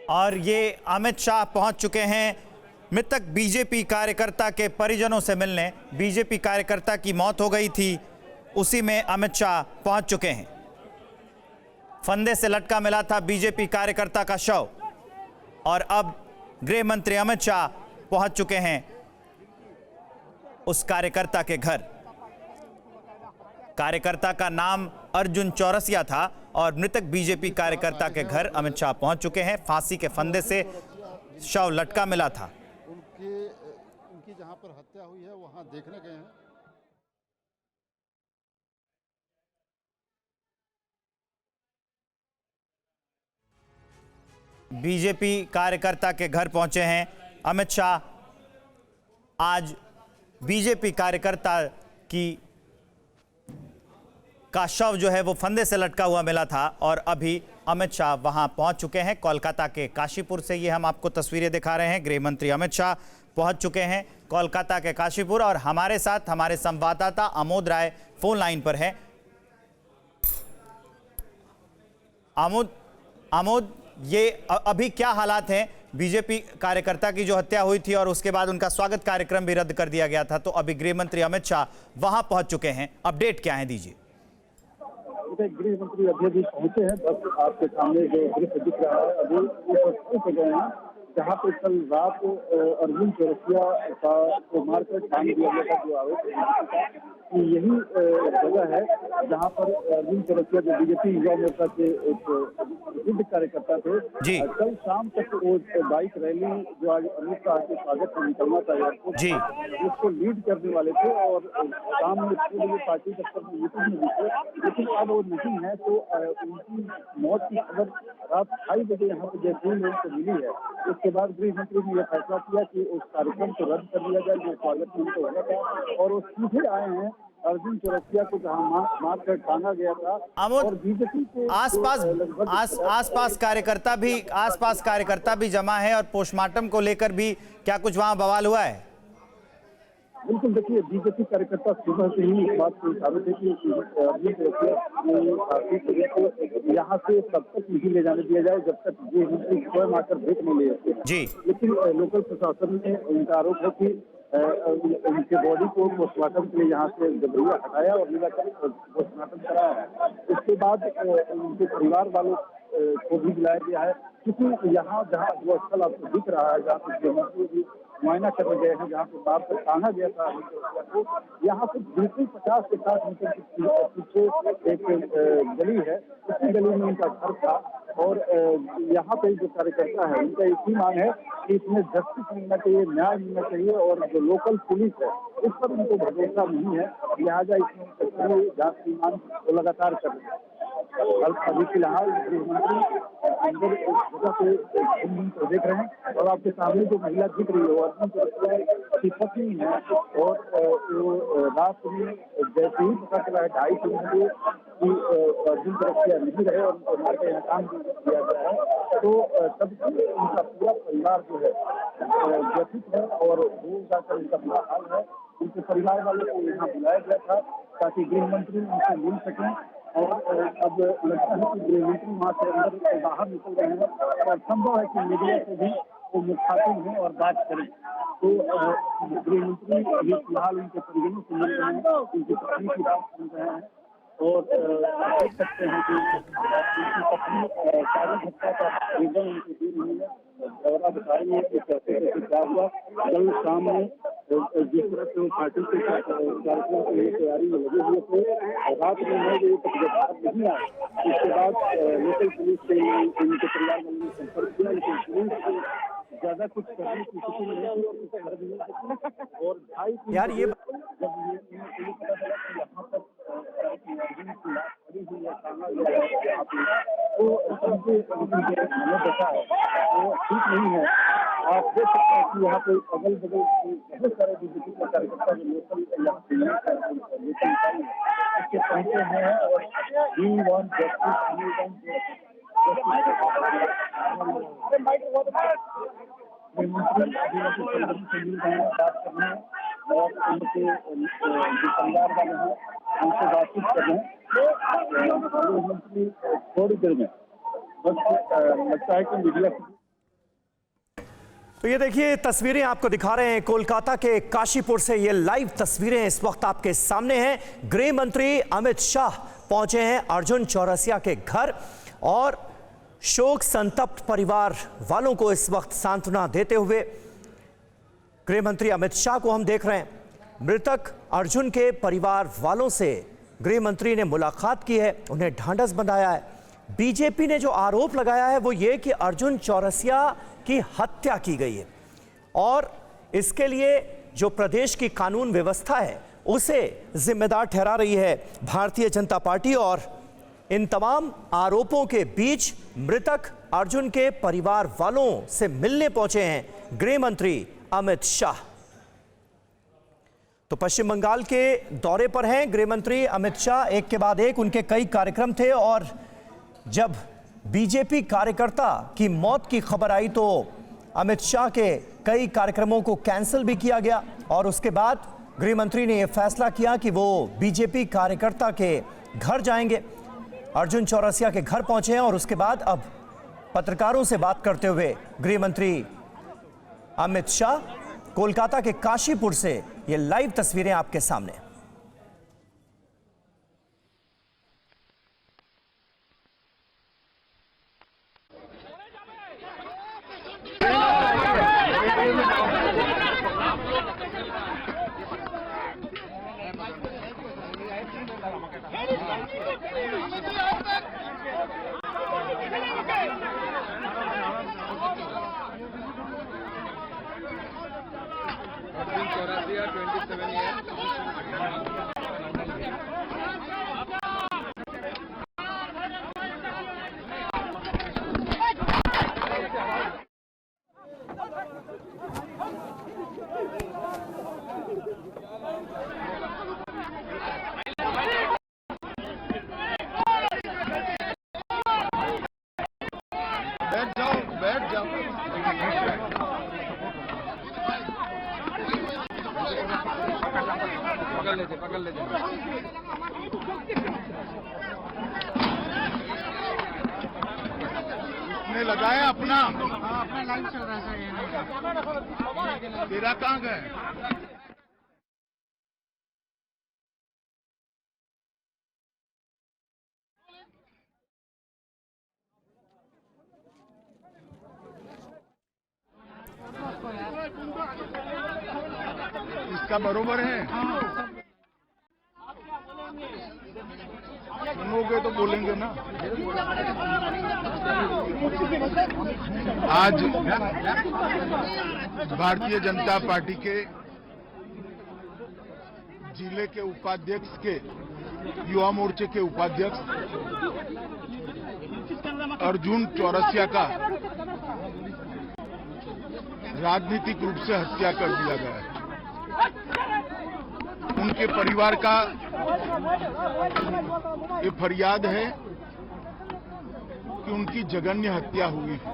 और ये अमित शाह पहुंच चुके हैं मृतक बीजेपी कार्यकर्ता के परिजनों से मिलने। बीजेपी कार्यकर्ता की मौत हो गई थी, उसी में अमित शाह पहुंच चुके हैं। फंदे से लटका मिला था बीजेपी कार्यकर्ता का शव और अब गृह मंत्री अमित शाह पहुंच चुके हैं उस कार्यकर्ता के घर। कार्यकर्ता का नाम अर्जुन चौरसिया था और मृतक बीजेपी कार्यकर्ता के घर अमित शाह पहुंच चुके हैं। फांसी के फंदे से शव लटका मिला था। उनकी जहां पर हत्या हुई है वहां देखने गए हैं। बीजेपी कार्यकर्ता के घर पहुंचे हैं अमित शाह। आज बीजेपी कार्यकर्ता का शव जो है वो फंदे से लटका हुआ मिला था और अभी अमित शाह वहां पहुंच चुके हैं। कोलकाता के काशीपुर से ये हम आपको तस्वीरें दिखा रहे हैं। गृह मंत्री अमित शाह पहुंच चुके हैं कोलकाता के काशीपुर और हमारे साथ हमारे संवाददाता आमोद राय फोन लाइन पर है। आमोद, ये अभी क्या हालात हैं? बीजेपी कार्यकर्ता की जो हत्या हुई थी और उसके बाद उनका स्वागत कार्यक्रम भी रद्द कर दिया गया था, तो अभी गृह मंत्री अमित शाह वहां पहुंच चुके हैं। अपडेट क्या है, दीजिए। गृह मंत्री अभी भी पहुंचे हैं। बस आपके सामने जो दृश्य दिख रहा है अभी वो स्थल पे गए हैं जहाँ पे कल रात अर्जुन चौरसिया को मारकर टांग दिया गया था। जो आरोप कि यही जगह है जहाँ पर अर्जुन चौरसिया जो बीजेपी युवा मोर्चा के एक प्रसिद्ध कार्यकर्ता थे, कल शाम तक वो बाइक रैली जो आज अमित शाह के स्वागत में निकलना था एयरपोर्ट, उसको लीड करने वाले थे और शाम में 6 बजे पार्टी दफ्तर में मीटिंग में भी थे, लेकिन अब वो नहीं है। तो उनकी मौत की खबर रात 2:30 बजे यहाँ पर जयपुर में उनको मिली है। उसके बाद गृह मंत्री ने यह फैसला किया कि उस कार्यक्रम को रद्द कर दिया जाए जो स्वागत में उनको होना था, और वो सीधे आए हैं अर्जुन चौरसिया को जहाँ मारकर टांगा गया था। और बीजेपी के आसपास कार्यकर्ता भी जमा है और पोस्टमार्टम को लेकर भी क्या कुछ वहां बवाल हुआ है? बिल्कुल, देखिए बीजेपी कार्यकर्ता सुबह से ही इस बात को इशारे थे कि अर्जुन चौरसिया को यहाँ से तब तक नहीं ले जाने दिया जाए जब तक ये मंत्री स्वयं आकर देख नहीं ले। लेकिन लोकल प्रशासन ने उनका आरोप है कि उनके बॉडी को पोस्टमार्टम के लिए यहाँ से जबरिया हटाया और लगाकर पोस्टमार्टम कराया। उसके बाद उनके परिवार वालों को भी बुलाया गया है, क्योंकि यहाँ जहाँ वो स्थल आपको दिख रहा है जहाँ पर मुआयना करने गए हैं, जहाँ पे बार पर टांगा गया था को, यहाँ से बिल्कुल 50 से 60 मीटर पीछे एक गली है, उसी गली में उनका घर था। और यहाँ पे जो कार्यकर्ता है उनका एक ही मांग है कि इसमें जस्टिस मिलना चाहिए, न्याय मिलना चाहिए, और जो लोकल पुलिस है उस पर उनको भरोसा नहीं है, लिहाजा इसमें जांच की मांग वो लगातार कर रहे हैं। अभी फिलहाल गृह मंत्री अंदर जगह पे देख रहे हैं और आपके सामने जो महिला दिख रही है वो अर्जुन चौरसिया की पत्नी है। और वो रात में जैसे ही पता चला है 2:30 बजे कि अर्जुन चौरसिया नहीं रहे और उनको मार के यहाँ काम दिया गया है, तो तब से उनका पूरा परिवार जो है व्यथित है और वो जाकर उनका बुरा हाल है। उनके परिवार वालों को यहाँ बुलाया गया था ताकि गृह मंत्री उनसे मिल सकें, और अब लगता है कि गृह मंत्री वहाँ से अंदर से बाहर निकल रहे हैं और संभव है कि मीडिया से भी वो मुखातिब हों और बात करें। तो गृह मंत्री अभी फिलहाल उनके परिजनों से मिल रहे हैं, उनकी पत्नी की बात सुन रहे हैं और देख सकते हैं कि उनकी पत्नी सारी घटना का रीजन उनकी दी नहीं है। दौरा बता रही है कि कैसे क्या हुआ। कल शाम में जिस तरह से वो पार्टी के कार्यक्रम के लिए तैयारी में लगे हुए थे, रात में 9 बजे तक जब नहीं आए, उसके बाद लोकल पुलिस से उनके परिवार वालों ने संपर्क किया, लेकिन पुलिस ज्यादा कुछ करने की स्थिति में नहीं थी। और 2:30 यार ये जब ये पुलिस पता चला कि यहाँ पर खड़ी हुई है टांगा हुआ है यहाँ पे, तो उनके हमें देखा है वो ठीक नहीं है। आप देख सकते हैं कि यहाँ पे अगल बगल बहुत सारे बीजेपी के कार्यकर्ता जो लोकल इसके पहुंचे हैं और बात करना और उनके जो परिवार वाले हैं उनसे बातचीत कर रहे हैं। गृह मंत्री थोड़ी देर में बस लगता है कि मीडिया तो ये देखिए तस्वीरें आपको दिखा रहे हैं कोलकाता के काशीपुर से। ये लाइव तस्वीरें इस वक्त आपके सामने हैं। गृह मंत्री अमित शाह पहुंचे हैं अर्जुन चौरसिया के घर और शोक संतप्त परिवार वालों को इस वक्त सांत्वना देते हुए गृह मंत्री अमित शाह को हम देख रहे हैं। मृतक अर्जुन के परिवार वालों से गृह मंत्री ने मुलाकात की है, उन्हें ढांढस बंधाया है। बीजेपी ने जो आरोप लगाया है वो ये कि अर्जुन चौरसिया की हत्या की गई है और इसके लिए जो प्रदेश की कानून व्यवस्था है उसे जिम्मेदार ठहरा रही है भारतीय जनता पार्टी। और इन तमाम आरोपों के बीच मृतक अर्जुन के परिवार वालों से मिलने पहुंचे हैं गृह मंत्री अमित शाह। तो पश्चिम बंगाल के दौरे पर हैं गृह मंत्री अमित शाह, एक के बाद एक उनके कई कार्यक्रम थे और जब बीजेपी कार्यकर्ता की मौत की खबर आई तो अमित शाह के कई कार्यक्रमों को कैंसिल भी किया गया और उसके बाद गृह मंत्री ने यह फैसला किया कि वो बीजेपी कार्यकर्ता के घर जाएंगे। अर्जुन चौरसिया के घर पहुंचे हैं और उसके बाद अब पत्रकारों से बात करते हुए गृह मंत्री अमित शाह कोलकाता के काशीपुर से ये लाइव तस्वीरें आपके सामने। अर्जुन चौरसिया 27 ईयर। बैठ जाओ पकड़ लेते इसने लगाया अपना लाइव चल रहा है। तेरा कहाँ गए? इसका बरोबर है। सुनोगे तो बोलेंगे ना। आज भारतीय जनता पार्टी के जिले के उपाध्यक्ष के युवा मोर्चे के उपाध्यक्ष अर्जुन चौरसिया का राजनीतिक रूप से हत्या कर दिया गया है। उनके परिवार का ये फरियाद है कि उनकी जघन्य हत्या हुई है।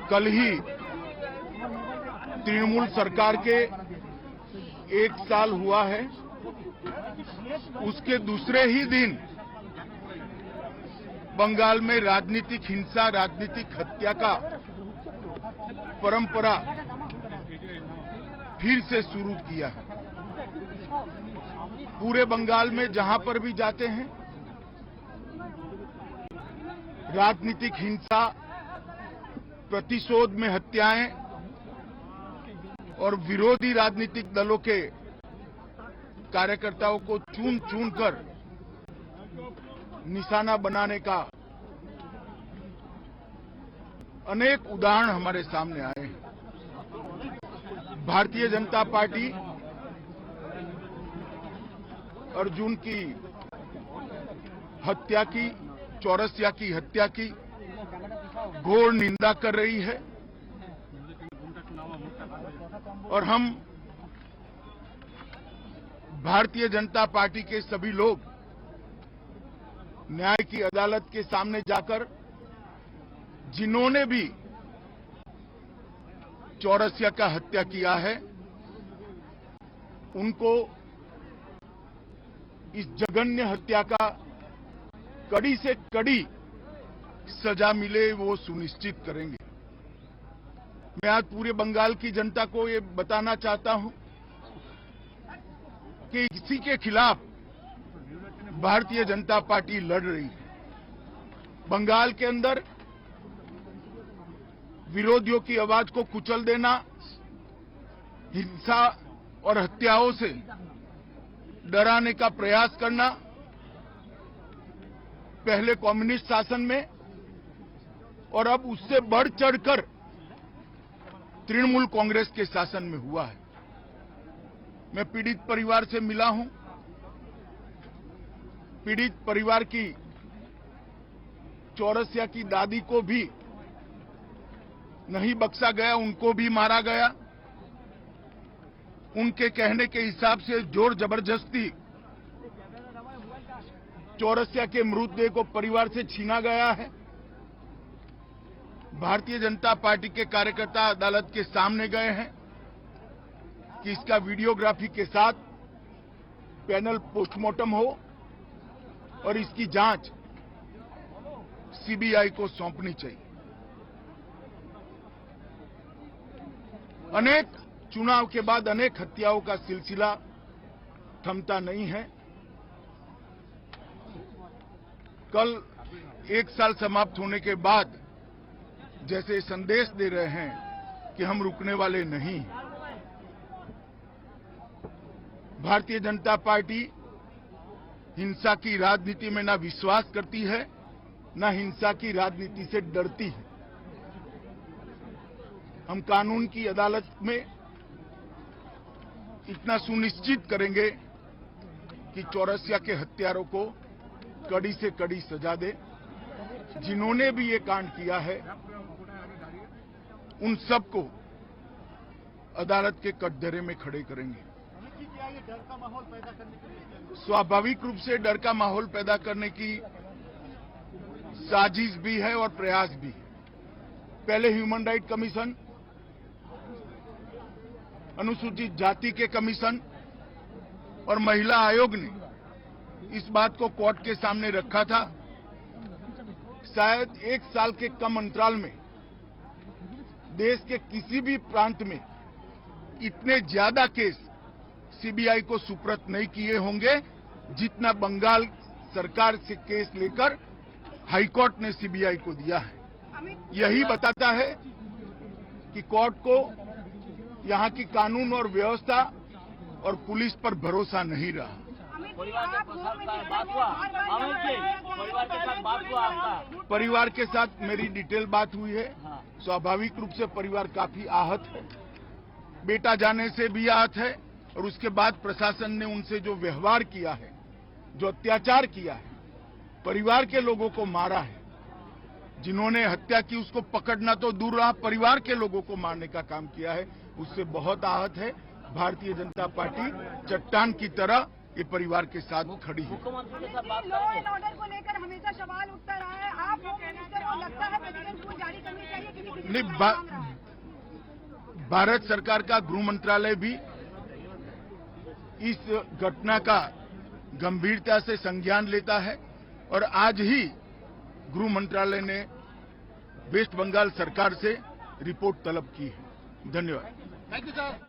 कल ही तृणमूल सरकार के 1 साल हुआ है, उसके दूसरे ही दिन बंगाल में राजनीतिक हिंसा, राजनीतिक हत्या का परंपरा फिर से शुरू किया है। पूरे बंगाल में जहां पर भी जाते हैं राजनीतिक हिंसा, प्रतिशोध में हत्याएं और विरोधी राजनीतिक दलों के कार्यकर्ताओं को चुन चुन कर निशाना बनाने का अनेक उदाहरण हमारे सामने आए हैं। भारतीय जनता पार्टी अर्जुन की हत्या की, चौरसिया की हत्या की घोर निंदा कर रही है और हम भारतीय जनता पार्टी के सभी लोग न्याय की अदालत के सामने जाकर जिन्होंने भी चौरसिया का हत्या किया है उनको इस जघन्य हत्या का कड़ी से कड़ी सजा मिले वो सुनिश्चित करेंगे। मैं आज पूरे बंगाल की जनता को ये बताना चाहता हूं कि इसी के खिलाफ भारतीय जनता पार्टी लड़ रही है। बंगाल के अंदर विरोधियों की आवाज को कुचल देना, हिंसा और हत्याओं से डराने का प्रयास करना पहले कम्युनिस्ट शासन में और अब उससे बढ़ चढ़कर तृणमूल कांग्रेस के शासन में हुआ है। मैं पीड़ित परिवार से मिला हूं। पीड़ित परिवार की चौरसिया की दादी को भी नहीं बख्शा गया, उनको भी मारा गया। उनके कहने के हिसाब से जोर जबरदस्ती चौरसिया के मृतदेह को परिवार से छीना गया है। भारतीय जनता पार्टी के कार्यकर्ता अदालत के सामने गए हैं कि इसका वीडियोग्राफी के साथ पैनल पोस्टमार्टम हो और इसकी जांच सीबीआई को सौंपनी चाहिए। अनेक चुनाव के बाद अनेक हत्याओं का सिलसिला थमता नहीं है। कल 1 साल समाप्त होने के बाद जैसे संदेश दे रहे हैं कि हम रुकने वाले नहीं। भारतीय जनता पार्टी हिंसा की राजनीति में ना विश्वास करती है, ना हिंसा की राजनीति से डरती है। हम कानून की अदालत में इतना सुनिश्चित करेंगे कि चौरसिया के हत्यारों को कड़ी से कड़ी सजा दे। जिन्होंने भी ये कांड किया है उन सबको अदालत के कटघरे में खड़े करेंगे। स्वाभाविक रूप से डर का माहौल पैदा करने की साजिश भी है और प्रयास भी है। पहले ह्यूमन राइट कमीशन, अनुसूचित जाति के कमीशन और महिला आयोग ने इस बात को कोर्ट के सामने रखा था। शायद 1 साल के कम अंतराल में देश के किसी भी प्रांत में इतने ज्यादा केस सीबीआई को सुपुर्द नहीं किए होंगे जितना बंगाल सरकार से केस लेकर हाईकोर्ट ने सीबीआई को दिया है। यही बताता है कि कोर्ट को यहां की कानून और व्यवस्था और पुलिस पर भरोसा नहीं रहा। परिवार के साथ मेरी डिटेल बात हुई है। स्वाभाविक रूप से परिवार काफी आहत है। बेटा जाने से भी आहत है और उसके बाद प्रशासन ने उनसे जो व्यवहार किया है, जो अत्याचार किया है, परिवार के लोगों को मारा है। जिन्होंने हत्या की उसको पकड़ना तो दूर रहा, परिवार के लोगों को मारने का काम किया है, उससे बहुत आहत है। भारतीय जनता पार्टी चट्टान की तरह ये परिवार के साथ खड़ी है। मुख्यमंत्री के साथ बात करेंगे। लॉ एंड ऑर्डर को लेकर हमेशा सवाल उठता रहा है। आप को लगता है प्रेसिडेंट को जारी करनी चाहिए? नहीं, भारत सरकार का गृह मंत्रालय भी इस घटना का गंभीरता से संज्ञान लेता है और आज ही गृह मंत्रालय ने वेस्ट बंगाल सरकार से रिपोर्ट तलब की है। धन्यवाद। Thank you sir.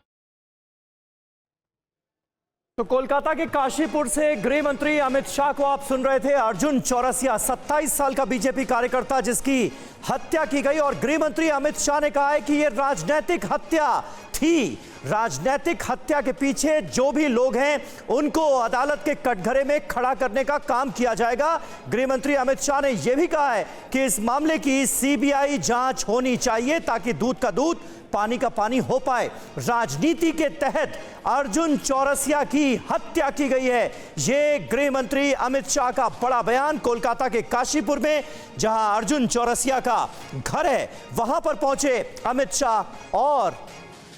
तो कोलकाता के काशीपुर से गृह मंत्री अमित शाह को आप सुन रहे थे। अर्जुन चौरसिया 27 साल का बीजेपी कार्यकर्ता जिसकी हत्या की गई और गृह मंत्री अमित शाह ने कहा है कि यह राजनीतिक हत्या थी। राजनीतिक हत्या के पीछे जो भी लोग हैं उनको अदालत के कटघरे में खड़ा करने का काम किया जाएगा। गृह मंत्री अमित शाह ने यह भी कहा है कि इस मामले की सीबीआई जांच होनी चाहिए ताकि दूध का दूध पानी का पानी हो पाए। राजनीति के तहत अर्जुन चौरसिया की हत्या की गई है। यह गृह मंत्री अमित शाह का बड़ा बयान कोलकाता के काशीपुर में जहां अर्जुन चौरसिया का घर है वहां पर पहुंचे अमित शाह और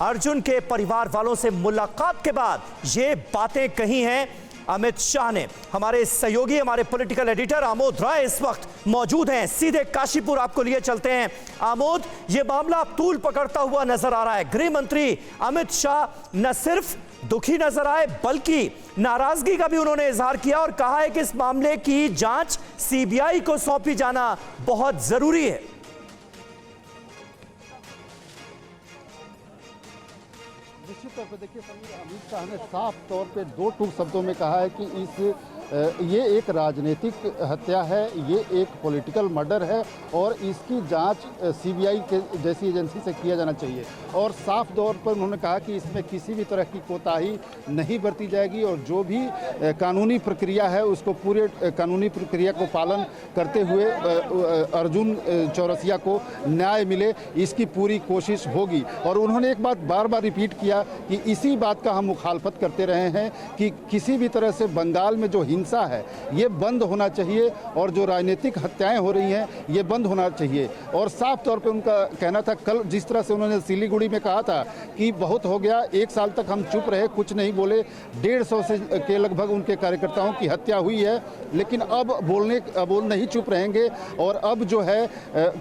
अर्जुन के परिवार वालों से मुलाकात के बाद ये बातें कही हैं अमित शाह ने। हमारे सहयोगी, हमारे पॉलिटिकल एडिटर आमोद राय इस वक्त मौजूद हैं। सीधे काशीपुर आपको लिए चलते हैं। आमोद, ये मामला तूल पकड़ता हुआ नजर आ रहा है। गृह मंत्री अमित शाह न सिर्फ दुखी नजर आए बल्कि नाराजगी का भी उन्होंने इजहार किया और कहा है कि इस मामले की जांच सीबीआई को सौंपी जाना बहुत जरूरी है। तौर पे देखिए समीर, अमित शाह ने साफ तौर पे दो टूक शब्दों में कहा है कि ये एक राजनीतिक हत्या है, ये एक पॉलिटिकल मर्डर है और इसकी जांच सीबीआई के जैसी एजेंसी से किया जाना चाहिए। और साफ तौर पर उन्होंने कहा कि इसमें किसी भी तरह की कोताही नहीं बरती जाएगी और जो भी कानूनी प्रक्रिया है उसको पूरे कानूनी प्रक्रिया को पालन करते हुए अर्जुन चौरसिया को न्याय मिले, इसकी पूरी कोशिश होगी। और उन्होंने एक बात बार बार रिपीट किया कि इसी बात का हम मुखालफत करते रहे हैं कि किसी भी तरह से बंगाल में जो हिंसा है ये बंद होना चाहिए और जो राजनीतिक हत्याएं हो रही हैं ये बंद होना चाहिए। और साफ तौर पे उनका कहना था, कल जिस तरह से उन्होंने सिलीगुड़ी में कहा था कि बहुत हो गया, 1 साल तक हम चुप रहे, कुछ नहीं बोले, 150 से के लगभग उनके कार्यकर्ताओं की हत्या हुई है, लेकिन अब बोल नहीं चुप रहेंगे और अब जो है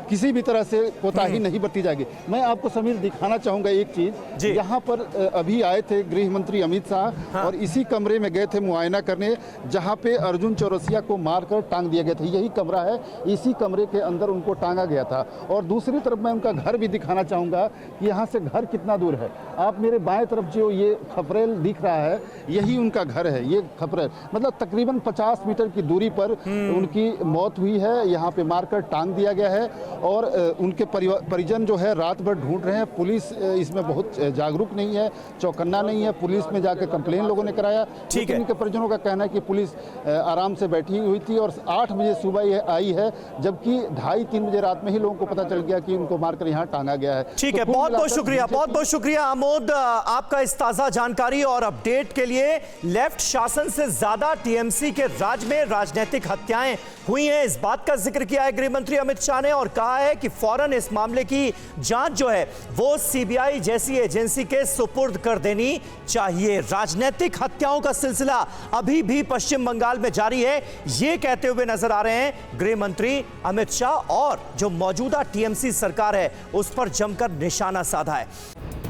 किसी भी तरह से कोताही नहीं बरती जाएगी। मैं आपको समीर दिखाना चाहूंगा एक चीज, यहाँ पर अभी आए थे गृह मंत्री अमित शाह और इसी कमरे में गए थे मुआयना करने जहाँ पे अर्जुन चौरसिया को मारकर टांग दिया गया था। यही कमरा है, इसी कमरे के अंदर उनको टांगा गया था। और दूसरी तरफ मैं उनका घर भी दिखाना चाहूँगा कि यहाँ से घर कितना दूर है। आप मेरे बाएं तरफ जो ये खपरेल दिख रहा है यही उनका घर है। ये खपरेल मतलब तकरीबन 50 मीटर की दूरी पर उनकी मौत हुई है, यहाँ पे मारकर टांग दिया गया है। और उनके परिजन जो है रात भर ढूंढ रहे हैं। पुलिस इसमें बहुत जागरूक नहीं है, चौकन्ना नहीं है। पुलिस में जाकर कंप्लेन लोगों ने कराया, ठीक है। उनके परिजनों का कहना है कि पुलिस आराम से बैठी हुई थी और 8 बजे सुबह ये आई है, जबकि 2:30-3 बजे रात में ही लोगों को पता चल गया कि उनको मारकर यहाँ टांगा गया है। ठीक है, बहुत बहुत शुक्रिया आमोद, आपका इस ताजा जानकारी और अपडेट के लिए। लेफ्ट शासन से ज्यादा टीएमसी के राज में राजनीतिक हत्याएं हुई हैं, इस बात का जिक्र किया है गृह मंत्री अमित शाह ने और कहा है कि फौरन इस मामले की जांच जो है वो सीबीआई जैसी एजेंसी के सुपुर्द कर देनी चाहिए। राजनीतिक हत्याओं का सिलसिला अभी भी पश्चिम बंगाल में जारी है, ये कहते हुए नजर आ रहे हैं गृह मंत्री अमित शाह, और जो मौजूदा टीएमसी सरकार है उस पर जमकर निशाना साधा है।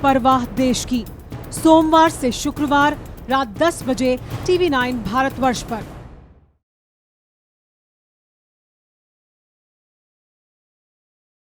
परवाह देश की, सोमवार से शुक्रवार रात 10 बजे TV9 भारतवर्ष पर।